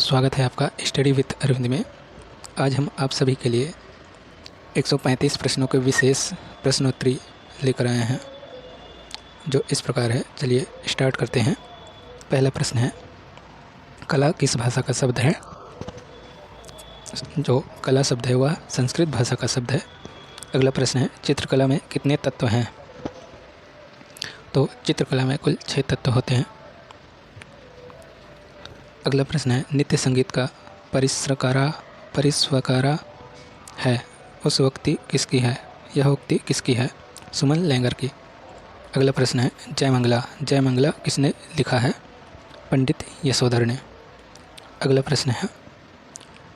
स्वागत है आपका स्टडी विथ अरविंद में। आज हम आप सभी के लिए 135 प्रश्नों के विशेष प्रश्नोत्तरी लेकर आए हैं, जो इस प्रकार है। चलिए स्टार्ट करते हैं। पहला प्रश्न है, कला किस भाषा का शब्द है? जो कला शब्द है वह संस्कृत भाषा का शब्द है। अगला प्रश्न है, चित्रकला में कितने तत्व हैं? तो चित्रकला में कुल 6 तत्व होते हैं। अगला प्रश्न है, नित्य संगीत का परिस्वकारा है, उस उक्ति किसकी है? यह उक्ति किसकी है? सुमन लेंगर की। अगला प्रश्न है, जयमंगला किसने लिखा है? पंडित यशोधर ने। अगला प्रश्न है,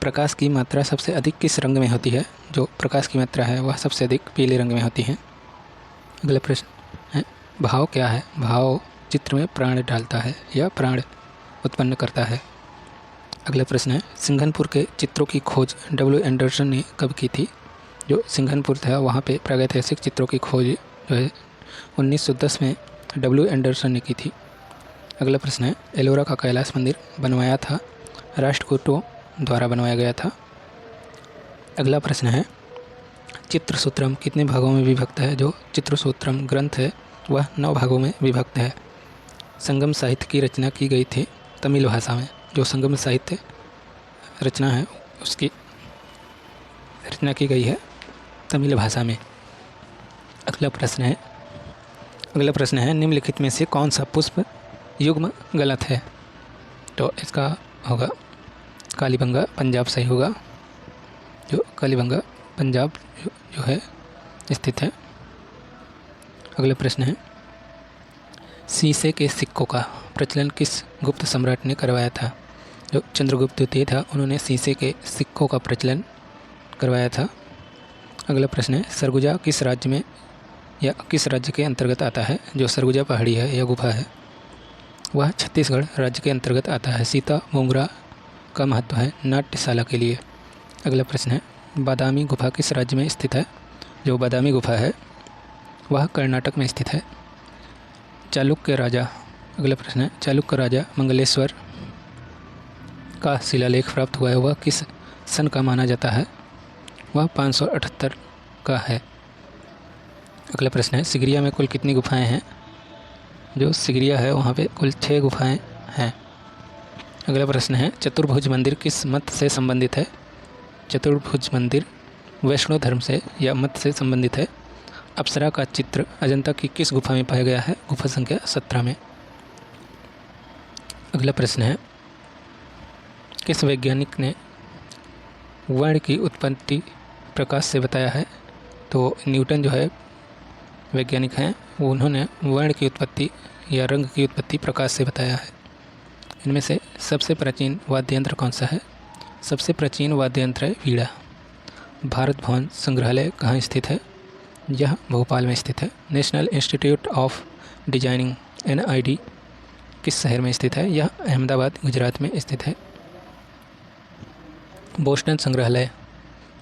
प्रकाश की मात्रा सबसे अधिक किस रंग में होती है? जो प्रकाश की मात्रा है वह सबसे अधिक पीले रंग में होती है। अगला प्रश्न है, भाव क्या है? भाव चित्र में प्राण डालता है या प्राण उत्पन्न करता है। अगला प्रश्न है, सिंघनपुर के चित्रों की खोज W. एंडरसन ने कब की थी? जो सिंघनपुर था वहाँ पे प्रागैतिहासिक चित्रों की खोज जो है 1910 में W. एंडरसन ने की थी। अगला प्रश्न है, एलोरा का कैलाश मंदिर बनवाया था राष्ट्रकूटों द्वारा बनवाया गया था। अगला प्रश्न है, चित्रसूत्रम कितने भागों में विभक्त है? जो चित्रसूत्रम ग्रंथ है वह 9 भागों में विभक्त है। संगम साहित्य की रचना की गई थी तमिल भाषा में। जो संगम साहित्य रचना है उसकी रचना की गई है तमिल भाषा में। अगला प्रश्न है, निम्नलिखित में से कौन सा पुष्प युग्म गलत है? तो इसका होगा कालीबंगा पंजाब सही होगा। जो कालीबंगा पंजाब जो है स्थित है। अगला प्रश्न है, शीशे के सिक्कों का प्रचलन किस गुप्त सम्राट ने करवाया था? जो चंद्रगुप्त द्वितीय था उन्होंने शीशे के सिक्कों का प्रचलन करवाया था। अगला प्रश्न है, सरगुजा किस राज्य में या किस राज्य के अंतर्गत आता है? जो सरगुजा पहाड़ी है या गुफा है वह छत्तीसगढ़ राज्य के अंतर्गत आता है। सीता मोगरा का महत्व है नाट्यशाला के लिए। अगला प्रश्न है, बादामी गुफा किस राज्य में स्थित है? जो बादामी गुफा है वह कर्नाटक में स्थित है। चालुक्य राजा अगला प्रश्न है, चालुक्य राजा मंगलेश्वर का शिलालेख प्राप्त हुआ है वह किस सन का माना जाता है? वह 578 का है। अगला प्रश्न है, सिगरिया में कुल कितनी गुफाएं हैं? जो सिगरिया है वहाँ पे कुल 6 गुफाएं हैं। अगला प्रश्न है, चतुर्भुज मंदिर किस मत से संबंधित है? चतुर्भुज मंदिर वैष्णव धर्म से या मत से संबंधित है। अप्सरा का चित्र अजंता की किस गुफा में पाया गया है? गुफा संख्या 17 में। अगला प्रश्न है, किस वैज्ञानिक ने वर्ण की उत्पत्ति प्रकाश से बताया है? तो न्यूटन जो है वैज्ञानिक हैं, वो उन्होंने वर्ण की उत्पत्ति या रंग की उत्पत्ति प्रकाश से बताया है। इनमें से सबसे प्राचीन वाद्य यंत्र कौन सा है? सबसे प्राचीन वाद्य यंत्र है वीणा। भारत भवन संग्रहालय कहाँ स्थित है? यह भोपाल में स्थित है। National institute of designing NID किस शहर में स्थित है? यह अहमदाबाद गुजरात में स्थित है। बोस्टन संग्रहालय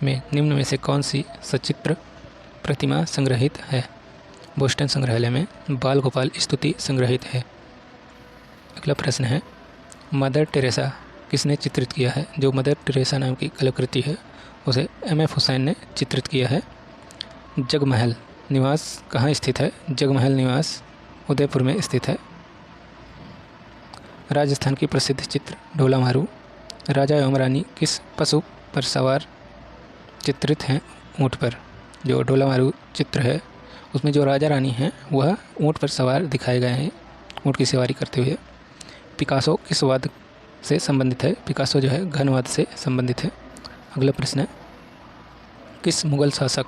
में निम्न में से कौन सी सचित्र प्रतिमा संग्रहित है? बोस्टन संग्रहालय में बाल गोपाल स्तुति संग्रहित है। अगला प्रश्न है, मदर टेरेसा किसने चित्रित किया है? जो मदर टेरेसा नाम की कलाकृति है उसे MF हुसैन ने चित्रित किया है। जगमहल निवास कहाँ स्थित है? जगमहल निवास उदयपुर में स्थित है। राजस्थान की प्रसिद्ध चित्र ढोला मारू। राजा एवं रानी किस पशु पर सवार चित्रित हैं? ऊँट पर। जो ढोला मारू चित्र है उसमें जो राजा रानी हैं वह ऊँट पर सवार दिखाए गए हैं, ऊँट की सवारी करते हुए। पिकासो किस वाद से संबंधित है? पिकासो जो है घनवाद से संबंधित है। अगला प्रश्न है, किस मुगल शासक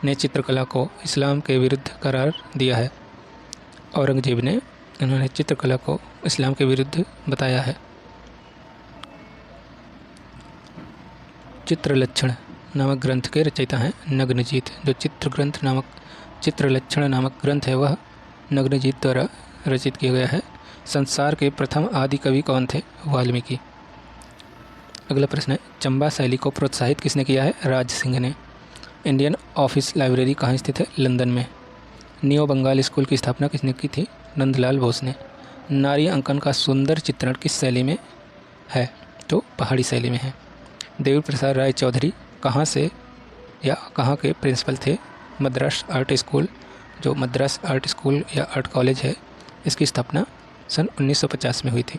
ने चित्रकला को इस्लाम के विरुद्ध करार दिया है? औरंगजेब ने। इन्होंने चित्रकला को इस्लाम के विरुद्ध बताया है। चित्रलक्षण नामक ग्रंथ के रचयिता हैं नग्नजीत। जो चित्रलक्षण नामक ग्रंथ है वह नग्नजीत द्वारा रचित किया गया है। संसार के प्रथम आदि कवि कौन थे? वाल्मीकि। अगला प्रश्न है, चंबा शैली को प्रोत्साहित किसने किया है? राज सिंह ने। इंडियन ऑफिस लाइब्रेरी कहाँ स्थित है? लंदन में। नियो बंगाल स्कूल की स्थापना किसने की थी? नंदलाल बोस ने। नारी अंकन का सुंदर चित्रण किस शैली में है? जो पहाड़ी शैली में है। देवी प्रसाद राय चौधरी कहाँ से या कहाँ के प्रिंसिपल थे? मद्रास आर्ट स्कूल, जो मद्रास आर्ट स्कूल या आर्ट कॉलेज है, इसकी स्थापना सन 1950 में हुई थी।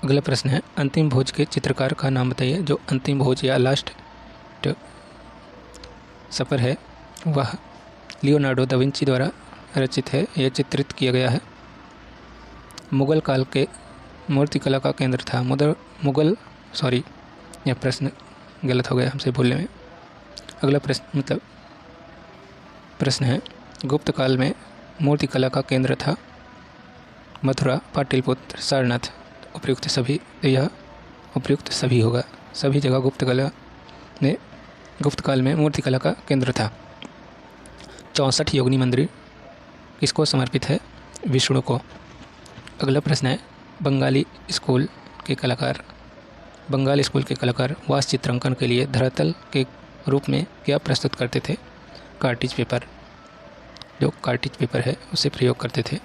अगला प्रश्न है, अंतिम भोज के चित्रकार का नाम बताइए। जो अंतिम भोज या लास्ट सफ़र है वह लियोनार्डो दा विंची द्वारा रचित है। यह चित्रित किया गया है। मुगल काल के मूर्तिकला का केंद्र था। यह प्रश्न गलत हो गया हमसे बोलने में। अगला प्रश्न है, गुप्त काल में मूर्तिकला का केंद्र था मथुरा, पाटलिपुत्र, सारनाथ। उपयुक्त सभी होगा। सभी जगह गुप्त काल में मूर्तिकला का केंद्र था। 64 योगिनी मंदिर किसको समर्पित है? विष्णु को। अगला प्रश्न है, बंगाल स्कूल के कलाकार वास्तु चित्रांकन के लिए धरातल के रूप में क्या प्रस्तुत करते थे? Cartridge paper. जो कार्टिज पेपर है उसे प्रयोग करते थे।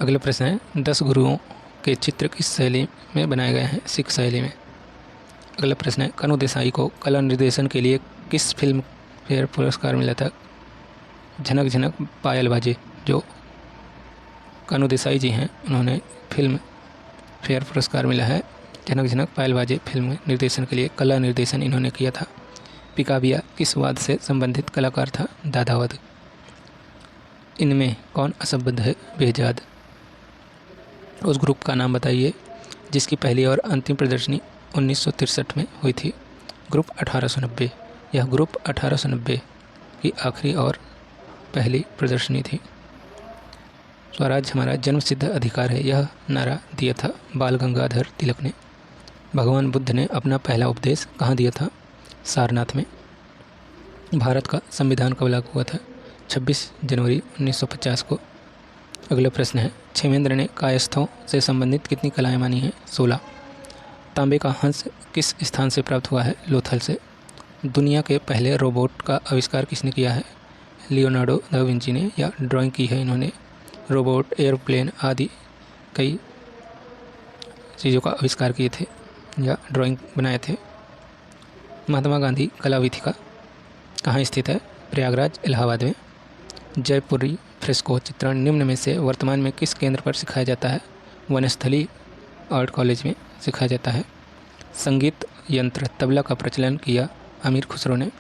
अगला प्रश्न है, 10 गुरुओं के चित्र किस शैली में बनाए गए हैं? सिख शैली में। अगला प्रश्न है, कनु देसाई को कला निर्देशन के लिए किस फिल्म फेयर पुरस्कार मिला था? झनक झनक पायल बाजे। जो कनु देसाई जी हैं उन्होंने फिल्म फेयर पुरस्कार मिला है। झनक झनक पायल बाजे फिल्म निर्देशन के लिए कला निर्देशन इन्होंने किया था। पिकाबिया किस वाद से संबंधित कलाकार था? दादावाद। इनमें कौन असंबद्ध है? बेहजाद। उस ग्रुप का नाम बताइए जिसकी पहली और अंतिम प्रदर्शनी 1963 में हुई थी। ग्रुप 1890। यह ग्रुप 1890 की आखिरी और पहली प्रदर्शनी थी। स्वराज हमारा जन्मसिद्ध अधिकार है, यह नारा दिया था बाल गंगाधर तिलक ने। भगवान बुद्ध ने अपना पहला उपदेश कहाँ दिया था? सारनाथ में। भारत का संविधान कब लागू हुआ था? 26 जनवरी 1950 को। अगला प्रश्न है, क्षेमेंद्र ने कायस्थों से संबंधित कितनी कलाएं मानी हैं? 16। तांबे का हंस किस स्थान से प्राप्त हुआ है? लोथल से। दुनिया के पहले रोबोट का आविष्कार किसने किया है? लियोनार्डो दा विंची ने। या ड्राइंग की है इन्होंने। रोबोट, एयरप्लेन आदि कई चीज़ों का आविष्कार किए थे या ड्राइंग बनाए थे। महात्मा गांधी कला वीथिका कहाँ स्थित है? प्रयागराज, इलाहाबाद में। जयपुरी फ्रेस्को चित्रण निम्न में से वर्तमान में किस केंद्र पर सिखाया जाता है? वनस्थली आर्ट कॉलेज में सिखाया जाता है। संगीत यंत्र तबला का प्रचलन किया अमीर खुसरो ने।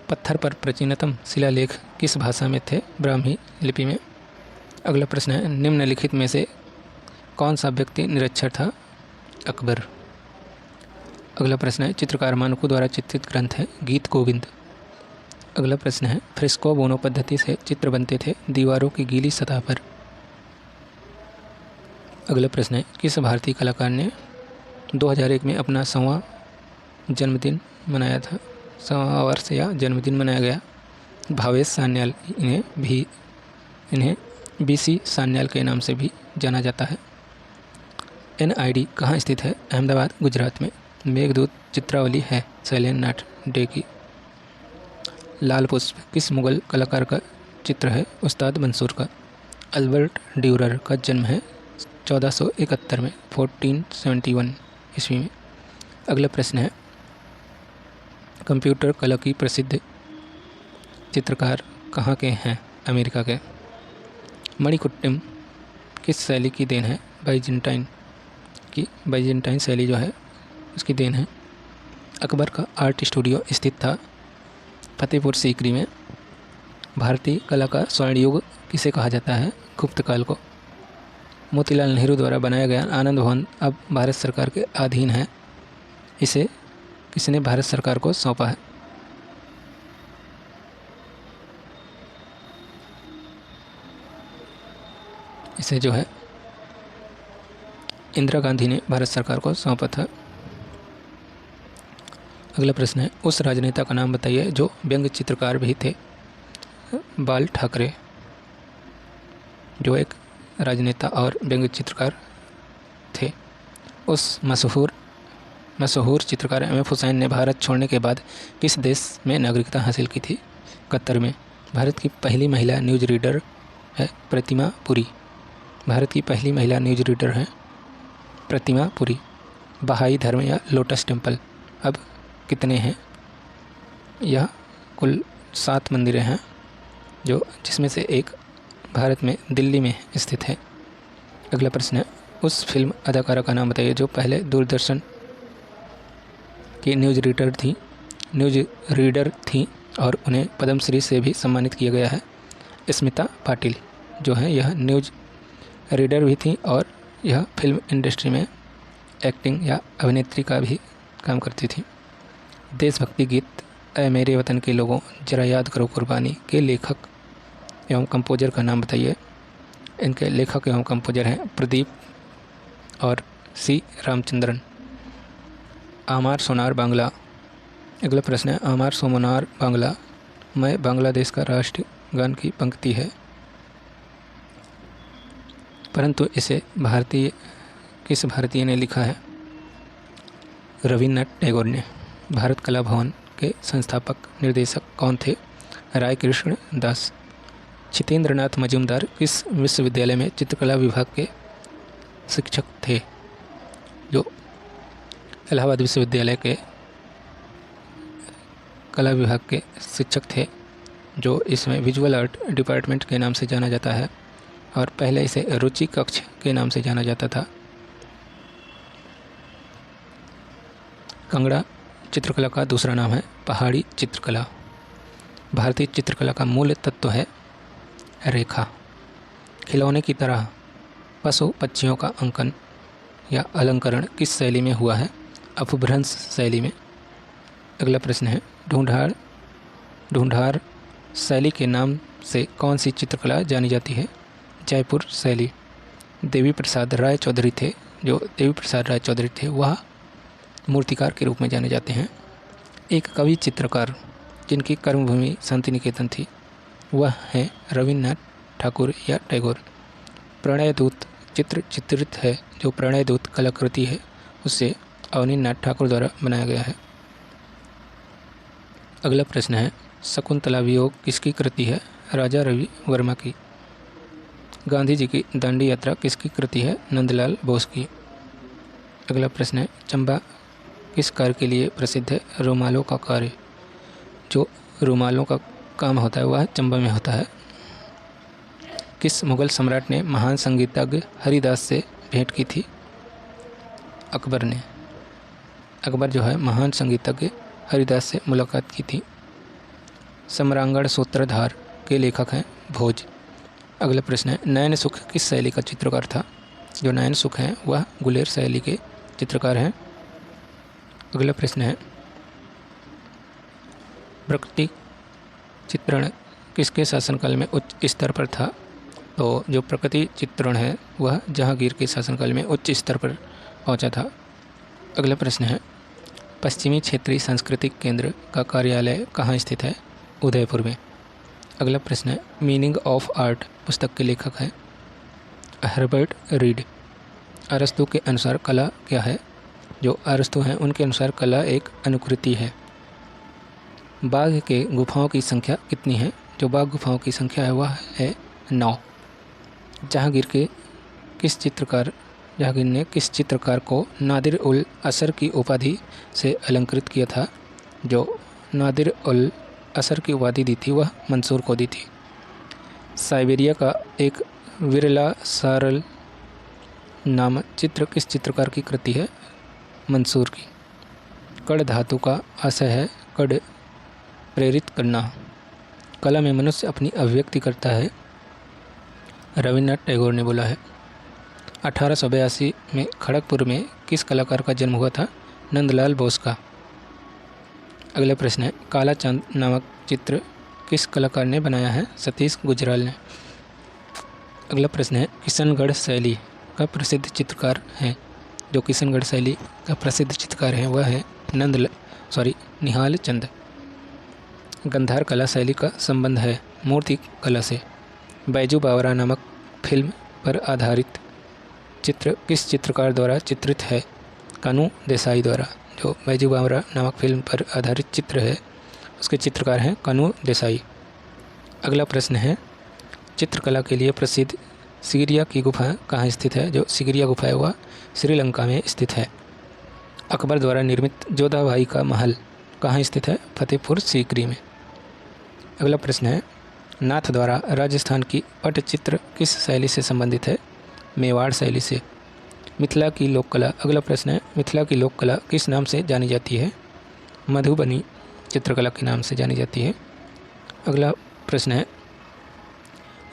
पत्थर पर प्राचीनतम शिलालेख किस भाषा में थे? ब्राह्मी लिपि में। अगला प्रश्न है, निम्नलिखित में से कौन सा व्यक्ति निरक्षर था? अकबर। अगला प्रश्न है, चित्रकार मानकू द्वारा चित्रित ग्रंथ है गीत गोविंद। अगला प्रश्न है, फ्रेस्को बोनो पद्धति से चित्र बनते थे दीवारों की गीली सतह पर। अगला प्रश्न है, किस भारतीय कलाकार ने 2001 में अपना 100वां जन्मदिन मनाया था? 100वां वर्ष या जन्मदिन मनाया गया। भावेश सान्याल। इन्हें BC सान्याल के नाम से भी जाना जाता है। NID कहाँ स्थित है? अहमदाबाद, गुजरात में। मेघदूत चित्रावली है शैलेंद्र नाथ डे की। लाल पुष्प किस मुगल कलाकार का चित्र है? उस्ताद मंसूर का। अल्बर्ट ड्यूरर का जन्म है 1471 में, 1471 ईस्वी में। अगला प्रश्न है, कंप्यूटर कला की प्रसिद्ध चित्रकार कहाँ के हैं? अमेरिका के। मणिकुट्टिम किस शैली की देन है? बाइजेंटाइन शैली जो है उसकी देन है। अकबर का आर्ट स्टूडियो स्थित था फतेहपुर सीकरी में। भारतीय कला का स्वर्ण युग किसे कहा जाता है? गुप्त काल को। मोतीलाल नेहरू द्वारा बनाया गया आनंद भवन अब भारत सरकार के अधीन है। इसे किसने भारत सरकार को सौंपा है? इसे जो है इंदिरा गांधी ने भारत सरकार को सौंपा था। अगला प्रश्न है, उस राजनेता का नाम बताइए जो व्यंग्य चित्रकार भी थे। बाल ठाकरे जो एक राजनेता और व्यंग्य चित्रकार थे। उस मशहूर चित्रकार MF हुसैन ने भारत छोड़ने के बाद किस देश में नागरिकता हासिल की थी? कतर में। भारत की पहली महिला न्यूज़ रीडर है प्रतिमा पुरी। भारत की पहली महिला न्यूज़ रीडर है प्रतिमा पुरी। बहाई धर्म या लोटस टेम्पल अब कितने हैं? यह कुल 7 मंदिरें हैं, जिसमें से एक भारत में दिल्ली में स्थित है। अगला प्रश्न है, उस फिल्म अदाकारा का नाम बताइए जो पहले दूरदर्शन की न्यूज़ रीडर थी और उन्हें पद्मश्री से भी सम्मानित किया गया है। स्मिता पाटिल जो है यह न्यूज़ रीडर भी थी और यह फिल्म इंडस्ट्री में एक्टिंग या अभिनेत्री का भी काम करती थी। देशभक्ति गीत ऐ मेरे वतन के लोगों जरा याद करो कुर्बानी के लेखक एवं कंपोजर का नाम बताइए। इनके लेखक एवं कंपोजर हैं प्रदीप और सी रामचंद्रन। आमार सोनार बांग्ला। अगला प्रश्न है, आमार सोनार बांग्ला मैं बांग्लादेश का राष्ट्रीय गान की पंक्ति है, परंतु इसे किस भारतीय ने लिखा है? रविन्द्रनाथ टैगोर ने। भारत कला भवन के संस्थापक निर्देशक कौन थे? राय कृष्ण दास। छितेंद्रनाथ मजूमदार किस विश्वविद्यालय में चित्रकला विभाग के शिक्षक थे? जो इलाहाबाद विश्वविद्यालय के कला विभाग के शिक्षक थे, जो इसमें विजुअल आर्ट डिपार्टमेंट के नाम से जाना जाता है और पहले इसे रुचि कक्ष के नाम से जाना जाता था। कांगड़ा चित्रकला का दूसरा नाम है पहाड़ी चित्रकला। भारतीय चित्रकला का मूल तत्व है रेखा। खिलौने की तरह पशु पक्षियों का अंकन या अलंकरण किस शैली में हुआ है? अपभ्रंश शैली में। अगला प्रश्न है, ढूंढार शैली के नाम से कौन सी चित्रकला जानी जाती है? जयपुर शैली। देवी प्रसाद राय चौधरी थे, जो देवी प्रसाद राय चौधरी थे वह मूर्तिकार के रूप में जाने जाते हैं। एक कवि चित्रकार जिनकी कर्मभूमि शांति निकेतन थी वह है रविन्द्रनाथ ठाकुर या टैगोर। प्रणय दूत चित्र चित्रित है, जो प्रणय दूत कलाकृति है उसे अवनीन्द्रनाथ ठाकुर द्वारा बनाया गया है। अगला प्रश्न है, शकुंतला वियोग किसकी कृति है? राजा रवि वर्मा की। गांधी जी की दांडी यात्रा किसकी कृति है? नंदलाल बोस की। अगला प्रश्न है, चंबा किस कार्य के लिए प्रसिद्ध है? रुमालों का कार्य। जो रुमालों का काम होता है वह चंबा में होता है। किस मुगल सम्राट ने महान संगीतज्ञ हरिदास से भेंट की थी? अकबर ने। अकबर जो है महान संगीतज्ञ हरिदास से मुलाकात की थी। सम्रांगण सूत्रधार के लेखक हैं भोज। अगला प्रश्न है, नयन सुख किस शैली का चित्रकार था? जो नयन सुख हैं वह गुलेर शैली के चित्रकार हैं। अगला प्रश्न है, प्रकृति चित्रण किसके शासनकाल में उच्च स्तर पर था? तो जो प्रकृति चित्रण है वह जहांगीर के शासनकाल में उच्च स्तर पर पहुंचा था। अगला प्रश्न है, पश्चिमी क्षेत्रीय सांस्कृतिक केंद्र का कार्यालय कहाँ स्थित है? उदयपुर में। अगला प्रश्न है, मीनिंग ऑफ आर्ट पुस्तक के लेखक हैं हर्बर्ट रीड। अरस्तु के अनुसार कला क्या है? जो अरस्तु हैं उनके अनुसार कला एक अनुकृति है। बाघ के गुफाओं की संख्या कितनी है? जो बाघ गुफाओं की संख्या है वह है 9। जहांगीर ने किस चित्रकार को नादिर उल असर की उपाधि से अलंकृत किया था? जो नादिर उल असर की उपाधि दी थी वह मंसूर को दी थी। साइबेरिया का एक विरला सारल नामक चित्र किस चित्रकार की कृति है? मंसूर की। कड़ धातु का आशय है कड़ प्रेरित करना। कला में मनुष्य अपनी अभिव्यक्ति करता है, रविन्द्रनाथ टैगोर ने बोला है। 1882 में खड़गपुर में किस कलाकार का जन्म हुआ था? नंदलाल बोस का। अगला प्रश्न है, काला चांद नामक चित्र किस कलाकार ने बनाया है? सतीश गुजराल ने। अगला प्रश्न है, किशनगढ़ शैली का प्रसिद्ध चित्रकार है। जो किशनगढ़ शैली का प्रसिद्ध चित्रकार है वह है निहाल चंद। गंधार कला शैली का संबंध है मूर्ति कला से। बैजू बावरा नामक फिल्म पर आधारित चित्र किस चित्रकार द्वारा चित्रित है? कानू देसाई द्वारा। जो बैजू बावरा नामक फिल्म पर आधारित चित्र है उसके चित्रकार हैं कानू देसाई। अगला प्रश्न है, चित्रकला के लिए प्रसिद्ध सिगिरिया की गुफा कहाँ स्थित है? जो सिगिरिया गुफा है वह श्रीलंका में स्थित है। अकबर द्वारा निर्मित जोधाबाई का महल कहाँ स्थित है? फतेहपुर सीकरी में। अगला प्रश्न है, नाथ द्वारा राजस्थान की पटचित्र किस शैली से संबंधित है? मेवाड़ शैली से। मिथिला की लोक कला, अगला प्रश्न है, मिथिला की लोक कला किस नाम से जानी जाती है? मधुबनी चित्रकला के नाम से जानी जाती है। अगला प्रश्न है,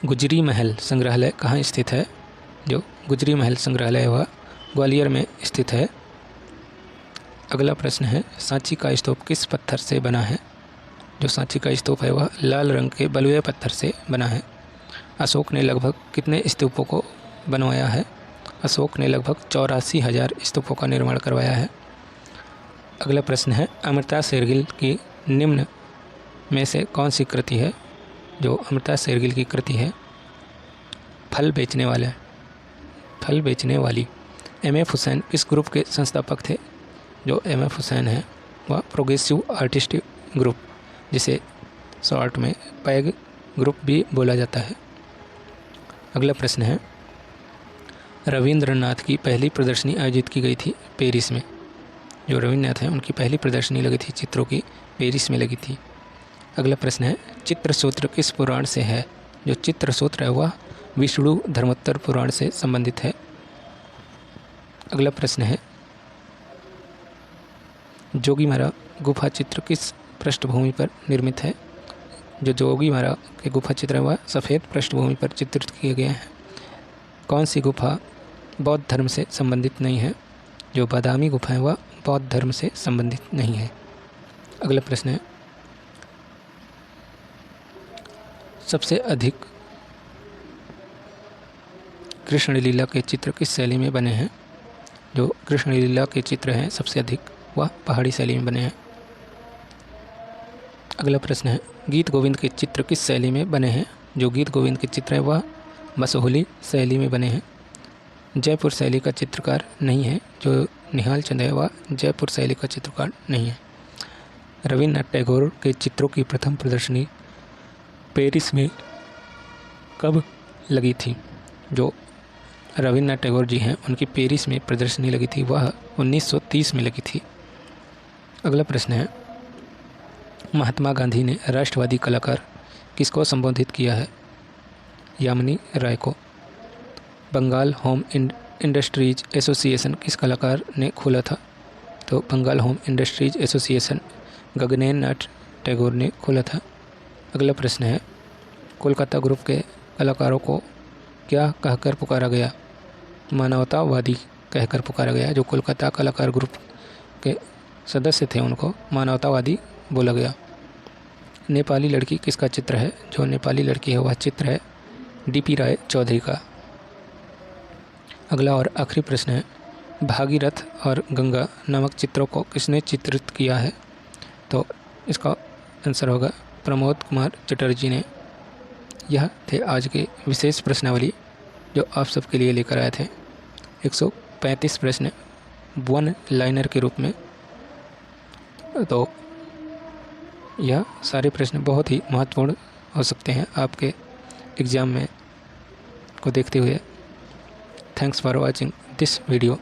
गुजरी महल संग्रहालय कहाँ स्थित है? जो गुजरी महल संग्रहालय है वह ग्वालियर में स्थित है। अगला प्रश्न है, सांची का स्तूप किस पत्थर से बना है? जो सांची का स्तूप है वह लाल रंग के बलुए पत्थर से बना है। अशोक ने लगभग कितने स्तूपों को बनवाया है? अशोक ने लगभग 84,000 स्तूपों का निर्माण करवाया है। अगला प्रश्न है, अमृता शेरगिल की निम्न में से कौन सी कृति है? जो अमृता शेरगिल की कृति है फल बेचने वाली। एम.एफ. हुसैन किस ग्रुप के संस्थापक थे? जो एम.एफ. हुसैन है वह प्रोग्रेसिव आर्टिस्ट ग्रुप, जिसे शॉर्ट में पैग ग्रुप भी बोला जाता है। अगला प्रश्न है, रविंद्रनाथ की पहली प्रदर्शनी आयोजित की गई थी पेरिस में। जो रविंद्रनाथ हैं उनकी पहली प्रदर्शनी लगी थी चित्रों की, पेरिस में लगी थी। अगला प्रश्न है, चित्रसूत्र किस पुराण से है? जो चित्रसूत्र है वह विष्णु धर्मोत्तर पुराण से संबंधित है। अगला प्रश्न है, जोगीमारा गुफा चित्र किस पृष्ठभूमि पर निर्मित है? जो जोगीमारा के गुफा चित्र है वह सफ़ेद पृष्ठभूमि पर चित्रित किए गए हैं। कौन सी गुफा बौद्ध धर्म से संबंधित नहीं है? जो बादामी गुफा है वह बौद्ध धर्म से संबंधित नहीं है। अगला प्रश्न है, सबसे अधिक कृष्ण लीला के चित्र किस शैली में बने हैं? जो कृष्ण लीला के चित्र हैं सबसे अधिक वह पहाड़ी शैली में बने हैं। अगला प्रश्न है, गीत गोविंद के चित्र किस शैली में बने हैं? जो गीत गोविंद के चित्र है वह मसोहली शैली में बने हैं। जयपुर शैली का चित्रकार नहीं है। जो निहाल चंद है वह जयपुर शैली का चित्रकार नहीं है। रविन्द्रनाथ टैगोर के चित्रों की प्रथम प्रदर्शनी पेरिस में कब लगी थी? जो रविन्द्रनाथ टैगोर जी हैं उनकी पेरिस में प्रदर्शनी लगी थी वह 1930 में लगी थी। अगला प्रश्न है, महात्मा गांधी ने राष्ट्रवादी कलाकार किसको संबोधित किया है? यामिनी राय को। बंगाल होम इंडस्ट्रीज एसोसिएशन किस कलाकार ने खोला था? तो Bengal home industries association Gaganendra Nath Tagore ने खोला था। अगला प्रश्न है, कोलकाता ग्रुप के कलाकारों को क्या कहकर पुकारा गया? मानवतावादी कहकर पुकारा गया। जो कोलकाता कलाकार ग्रुप के सदस्य थे उनको मानवतावादी बोला गया। नेपाली लड़की किसका चित्र है? जो नेपाली लड़की है वह चित्र है डी.पी. राय चौधरी का। अगला और आखिरी प्रश्न है, भागीरथ और गंगा नामक चित्रों को किसने चित्रित किया है? तो इसका आंसर होगा प्रमोद कुमार चटर्जी ने। यह थे आज के विशेष प्रश्नावली जो आप सबके लिए लेकर आए थे। 135 प्रश्न वन लाइनर के रूप में। तो यह सारे प्रश्न बहुत ही महत्वपूर्ण हो सकते हैं आपके एग्ज़ाम में को देखते हुए। Thanks for watching this video.